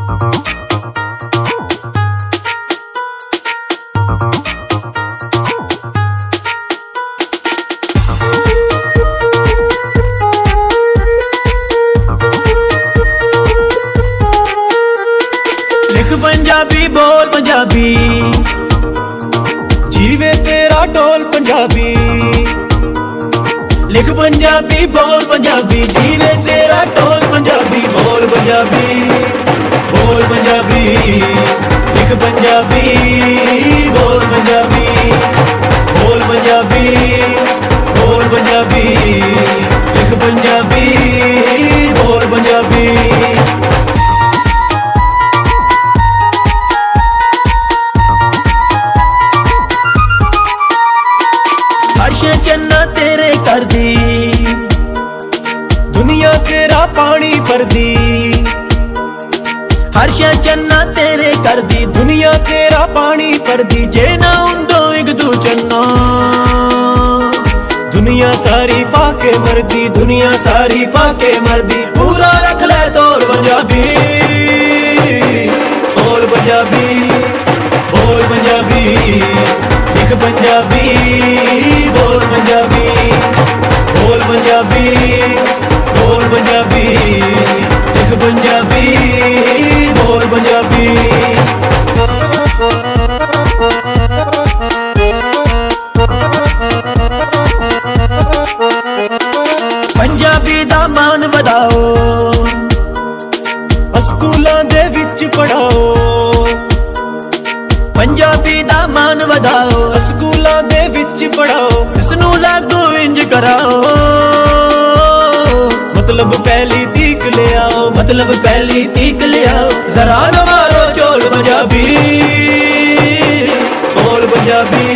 लिख पंजाबी बोल पंजाबी, जीवे तेरा ढोल पंजाबी। लिख पंजाबी बोल पंजाबी, जीवे तेरा ढोल पंजाबी। बोल पंजाबी, बोल पंजाबी, लिख पंजाबी, बोल पंजाबी, बोल पंजाबी, बोल पंजाबी, लिख पंजाबी, बोल पंजाबी। चन्ना तेरे कर दी, दुनिया तेरा पानी भर दी। हर्ष चन्ना तेरे कर दी, दुनिया तेरा पानी भर दी। जे ना उंदो एक दू चन्ना, दुनिया सारी फाके मरदी, दुनिया सारी फाके मरदी। पूरा रख ले तोल पंजाबी, बोल पंजाबी, बोल पंजाबी, लिख पंजाबी, बोल पंजाबी, बोल पंजाबी, बोल पंजाबी, लिख पंजाबी, बोल पंजाबी। पंजाबी दा मान वधाओ, स्कूलां दे विच पढ़ाओ। पंजाबी दा मान वधाओ, स्कूलां दे विच पढ़ाओ। इसनू लागू इंज कराओ, मतलब पहली तीक ले आओ, मतलब पहली तीक ले आओ। जरा न मारो चोल पंजाबी, बोल पंजाबी,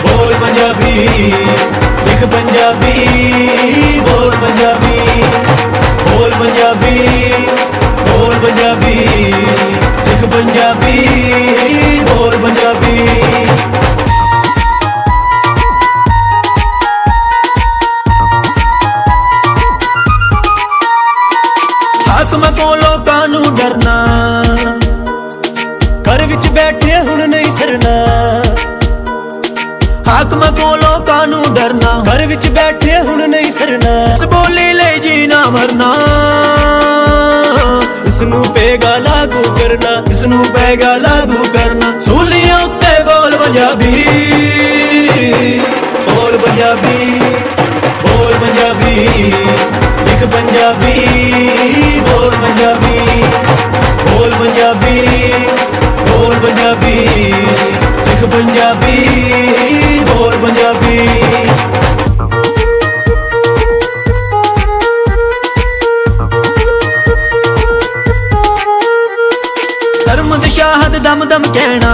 बोल पंजाबी, लिख पंजाबी, बोल पंजाबी, बोल पंजाबी, बोल पंजाबी, लिख पंजाबी, बोल पंजाबी। हाकम कोलों कानू डरना, घर विच बैठे हुण नहीं सरना। हाकम कोलों कानू डरना, घर विच बैठे हुण नहीं सरना। इस बोली ले जीना मरना, इसनू पेगा लागू करना, इसनू पेगा लागू करना। सूलियां उत्ते बोल पंजाबी, बोल पंजाबी, बोल पंजाबी, लिख पंजाबी, बोल पंजाबी, बोल पंजाबी, बोल पंजाबी, लिख पंजाबी, बोल पंजाबी। सरमद शाहद दम दम कहना,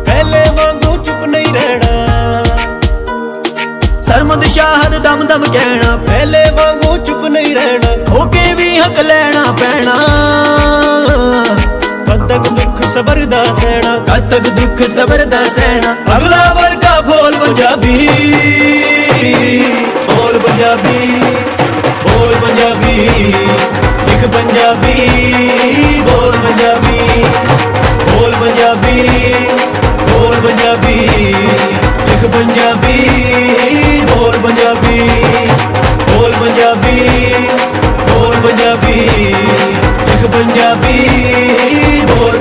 पहले वांगू चुप नहीं रहना। सरमद शाहद दम दम कहना, पहले वांगू चुप नहीं रहना। होके भी हक लेना पैना, कद तक दुख सबर दा सहना, कद तक दुख सबर दा सहना। अगला वर्गा बोल पंजाबी, बोल पंजाबी, बोल पंजाबी, लिख पंजाबी, बोल पंजाबी, बोल पंजाबी, बोल पंजाबी, लिख पंजाबी, बोल पंजाबी, बोल पंजाबी, बोल पंजाबी, लिख पंजाबी, बोल